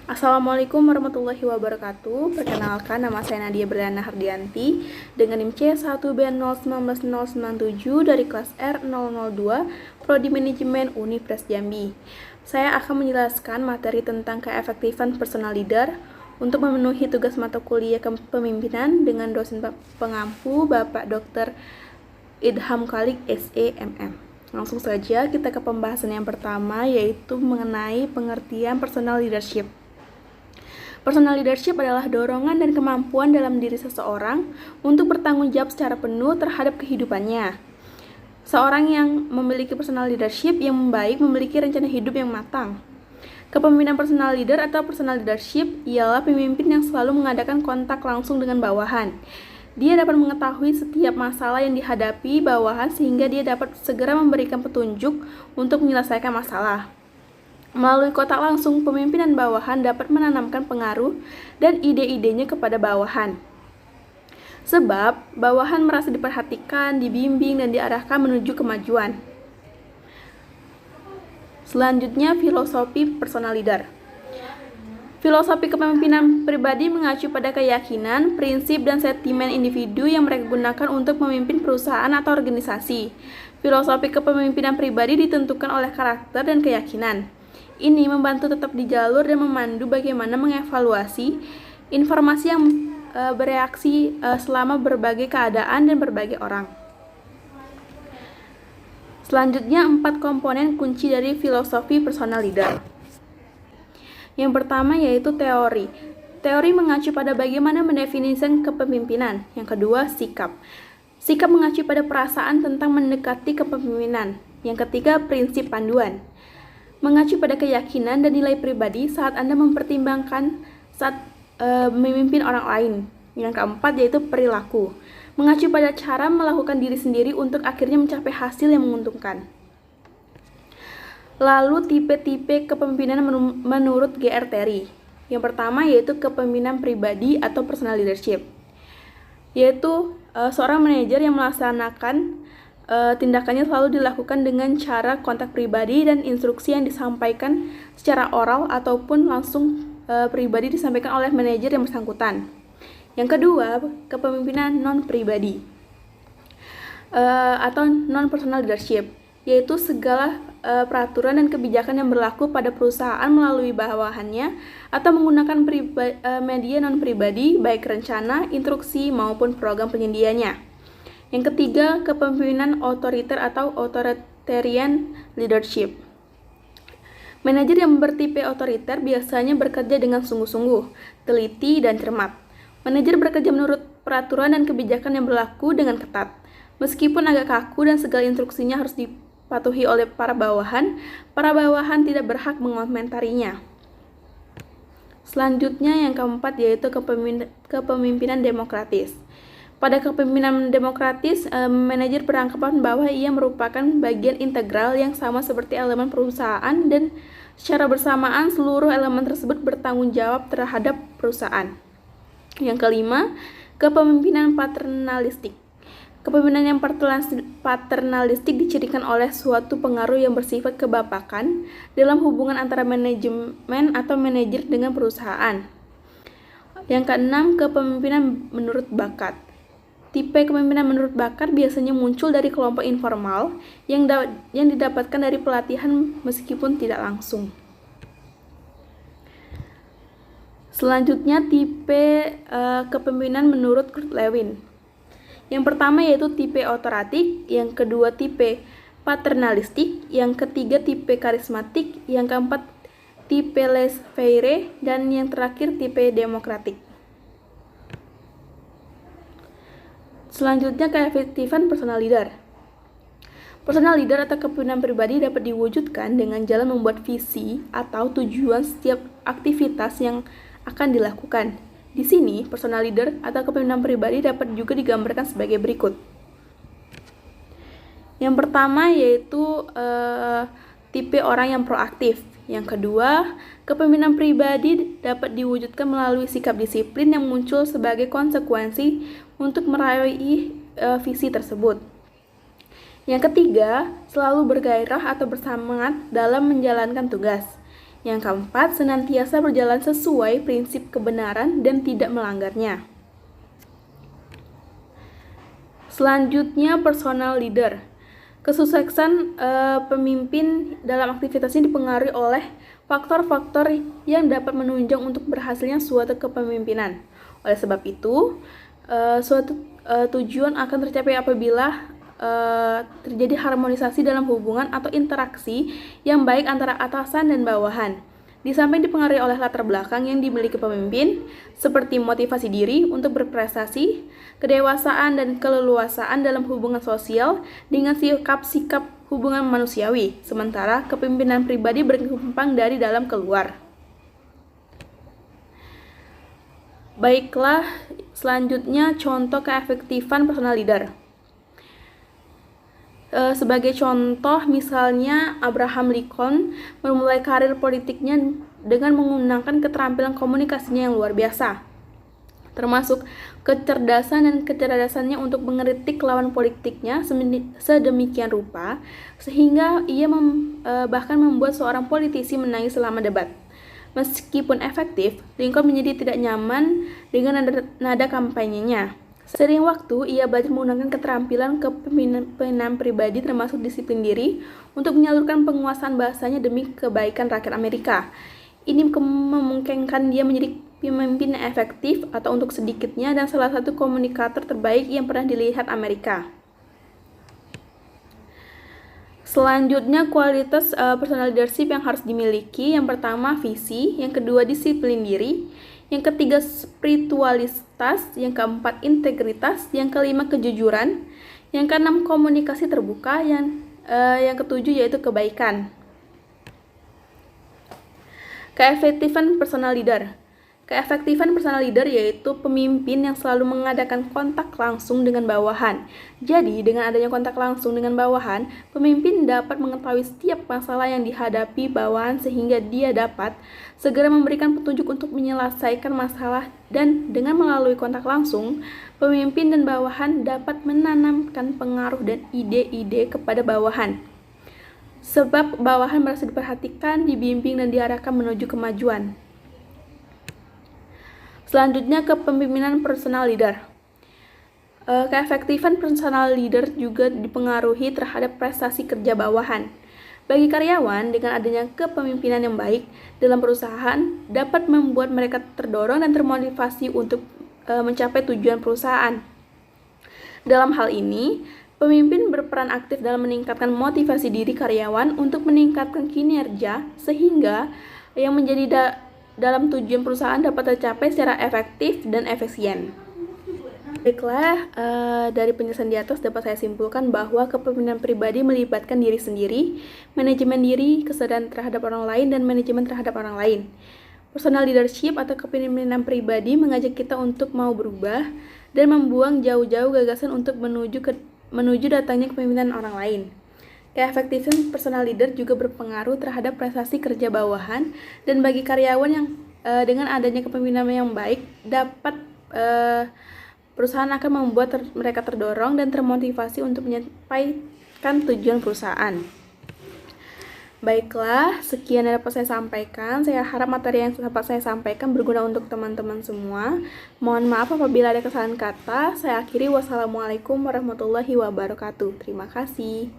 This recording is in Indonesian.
Assalamualaikum warahmatullahi wabarakatuh. Perkenalkan, nama saya Nadia Berliana Hardianti dengan NIM C1B0190097 dari kelas R002 Prodi Manajemen Universitas Jambi. Saya akan menjelaskan materi tentang keefektifan personal leader untuk memenuhi tugas mata kuliah kepemimpinan dengan dosen pengampu Bapak Dr. Idham Khalik SEMM. Langsung saja kita ke pembahasan yang pertama, yaitu mengenai pengertian personal leadership. Personal leadership adalah dorongan dan kemampuan dalam diri seseorang untuk bertanggung jawab secara penuh terhadap kehidupannya. Seorang yang memiliki personal leadership yang baik memiliki rencana hidup yang matang. Kepemimpinan personal leader atau personal leadership ialah pemimpin yang selalu mengadakan kontak langsung dengan bawahan. Dia dapat mengetahui setiap masalah yang dihadapi bawahan sehingga dia dapat segera memberikan petunjuk untuk menyelesaikan masalah. Melalui kontak langsung, pemimpin dan bawahan dapat menanamkan pengaruh dan ide-idenya kepada bawahan. Sebab, bawahan merasa diperhatikan, dibimbing, dan diarahkan menuju kemajuan. Selanjutnya, filosofi personal leader. Filosofi kepemimpinan pribadi mengacu pada keyakinan, prinsip, dan sentimen individu yang mereka gunakan untuk memimpin perusahaan atau organisasi. Filosofi kepemimpinan pribadi ditentukan oleh karakter dan keyakinan. Ini membantu tetap di jalur dan memandu bagaimana mengevaluasi informasi yang bereaksi selama berbagai keadaan dan berbagai orang. Selanjutnya, 4 komponen kunci dari filosofi personal leader. Yang pertama yaitu teori. Teori mengacu pada bagaimana mendefinisikan kepemimpinan. Yang kedua, sikap. Sikap mengacu pada perasaan tentang mendekati kepemimpinan. Yang ketiga, prinsip panduan. Mengacu pada keyakinan dan nilai pribadi saat Anda mempertimbangkan saat memimpin orang lain. Yang keempat yaitu perilaku. Mengacu pada cara melakukan diri sendiri untuk akhirnya mencapai hasil yang menguntungkan. Lalu tipe-tipe kepemimpinan menurut G.R. Terry. Yang pertama yaitu kepemimpinan pribadi atau personal leadership. Yaitu seorang manajer yang melaksanakan tindakannya selalu dilakukan dengan cara kontak pribadi dan instruksi yang disampaikan secara oral ataupun langsung pribadi disampaikan oleh manajer yang bersangkutan. Yang kedua, kepemimpinan non-pribadi atau non-personal leadership, yaitu segala peraturan dan kebijakan yang berlaku pada perusahaan melalui bawahannya atau menggunakan media non-pribadi, baik rencana, instruksi, maupun program penyedianya. Yang ketiga, kepemimpinan otoriter atau authoritarian leadership. Manajer yang bertipe otoriter biasanya bekerja dengan sungguh-sungguh, teliti, dan cermat. Manajer bekerja menurut peraturan dan kebijakan yang berlaku dengan ketat. Meskipun agak kaku dan segala instruksinya harus dipatuhi oleh para bawahan tidak berhak mengomentarinya. Selanjutnya yang keempat yaitu kepemimpinan demokratis. Pada kepemimpinan demokratis, manajer beranggapan bahwa ia merupakan bagian integral yang sama seperti elemen perusahaan dan secara bersamaan seluruh elemen tersebut bertanggung jawab terhadap perusahaan. Yang kelima, kepemimpinan paternalistik. Kepemimpinan yang paternalistik dicirikan oleh suatu pengaruh yang bersifat kebapakan dalam hubungan antara manajemen atau manajer dengan perusahaan. Yang keenam, kepemimpinan menurut bakat. Tipe kepemimpinan menurut bakat biasanya muncul dari kelompok informal yang didapatkan dari pelatihan meskipun tidak langsung. Selanjutnya, tipe kepemimpinan menurut Kurt Lewin. Yang pertama yaitu tipe otoratik, yang kedua tipe paternalistik, yang ketiga tipe karismatik, yang keempat tipe laissez-faire, dan yang terakhir tipe demokratik. Selanjutnya, keefektifan personal leader. Personal leader atau kepemimpinan pribadi dapat diwujudkan dengan jalan membuat visi atau tujuan setiap aktivitas yang akan dilakukan. Di sini, personal leader atau kepemimpinan pribadi dapat juga digambarkan sebagai berikut. Yang pertama yaitu tipe orang yang proaktif. Yang kedua, kepemimpinan pribadi dapat diwujudkan melalui sikap disiplin yang muncul sebagai konsekuensi untuk meraih visi tersebut. Yang ketiga, selalu bergairah atau bersemangat dalam menjalankan tugas. Yang keempat, senantiasa berjalan sesuai prinsip kebenaran dan tidak melanggarnya. Selanjutnya, personal leader. Kesuksesan pemimpin dalam aktivitasnya dipengaruhi oleh faktor-faktor yang dapat menunjang untuk berhasilnya suatu kepemimpinan. Oleh sebab itu, suatu tujuan akan tercapai apabila terjadi harmonisasi dalam hubungan atau interaksi yang baik antara atasan dan bawahan. Di samping dipengaruhi oleh latar belakang yang dimiliki pemimpin, seperti motivasi diri untuk berprestasi, kedewasaan dan keleluasaan dalam hubungan sosial dengan sikap-sikap hubungan manusiawi, sementara kepemimpinan pribadi berkembang dari dalam keluar. Baiklah, selanjutnya contoh keefektifan personal leader. Sebagai contoh, misalnya Abraham Lincoln memulai karir politiknya dengan menggunakan keterampilan komunikasinya yang luar biasa, termasuk kecerdasan dan kecerdasannya untuk mengkritik lawan politiknya sedemikian rupa sehingga ia bahkan membuat seorang politisi menangis selama debat. Meskipun efektif, Lincoln menjadi tidak nyaman dengan nada kampanyenya. Sering waktu, ia belajar menggunakan keterampilan kepemimpinan pribadi termasuk disiplin diri untuk menyalurkan penguasaan bahasanya demi kebaikan rakyat Amerika. Ini memungkinkan dia menjadi pemimpin yang efektif atau untuk sedikitnya dan salah satu komunikator terbaik yang pernah dilihat Amerika. Selanjutnya, kualitas personal leadership yang harus dimiliki. Yang pertama, visi. Yang kedua, disiplin diri. Yang ketiga, spiritualitas. Yang keempat, integritas. Yang kelima, kejujuran. Yang keenam, komunikasi terbuka. Yang ketujuh yaitu kebaikan. Keefektifan personal leader. Keefektifan personal leader yaitu pemimpin yang selalu mengadakan kontak langsung dengan bawahan. Jadi, dengan adanya kontak langsung dengan bawahan, pemimpin dapat mengetahui setiap masalah yang dihadapi bawahan sehingga dia dapat segera memberikan petunjuk untuk menyelesaikan masalah, dan dengan melalui kontak langsung, pemimpin dan bawahan dapat menanamkan pengaruh dan ide-ide kepada bawahan. Sebab bawahan merasa diperhatikan, dibimbing, dan diarahkan menuju kemajuan. Selanjutnya, kepemimpinan personal leader. Keefektifan personal leader juga dipengaruhi terhadap prestasi kerja bawahan. Bagi karyawan, dengan adanya kepemimpinan yang baik dalam perusahaan dapat membuat mereka terdorong dan termotivasi untuk mencapai tujuan perusahaan. Dalam hal ini, pemimpin berperan aktif dalam meningkatkan motivasi diri karyawan untuk meningkatkan kinerja sehingga yang menjadi dalam tujuan perusahaan dapat tercapai secara efektif dan efisien. Baiklah, dari penjelasan di atas dapat saya simpulkan bahwa kepemimpinan pribadi melibatkan diri sendiri, manajemen diri, kesadaran terhadap orang lain, dan manajemen terhadap orang lain. Personal leadership atau kepemimpinan pribadi mengajak kita untuk mau berubah dan membuang jauh-jauh gagasan untuk menuju datangnya kepemimpinan orang lain. Keefektifan personal leader juga berpengaruh terhadap prestasi kerja bawahan, dan bagi karyawan yang dengan adanya kepemimpinan yang baik dapat perusahaan akan membuat mereka terdorong dan termotivasi untuk menyampaikan tujuan perusahaan. Baiklah, sekian yang dapat saya sampaikan. Saya harap materi yang dapat saya sampaikan berguna untuk teman-teman semua. Mohon maaf apabila ada kesalahan kata. Saya akhiri. Wassalamualaikum warahmatullahi wabarakatuh. Terima kasih.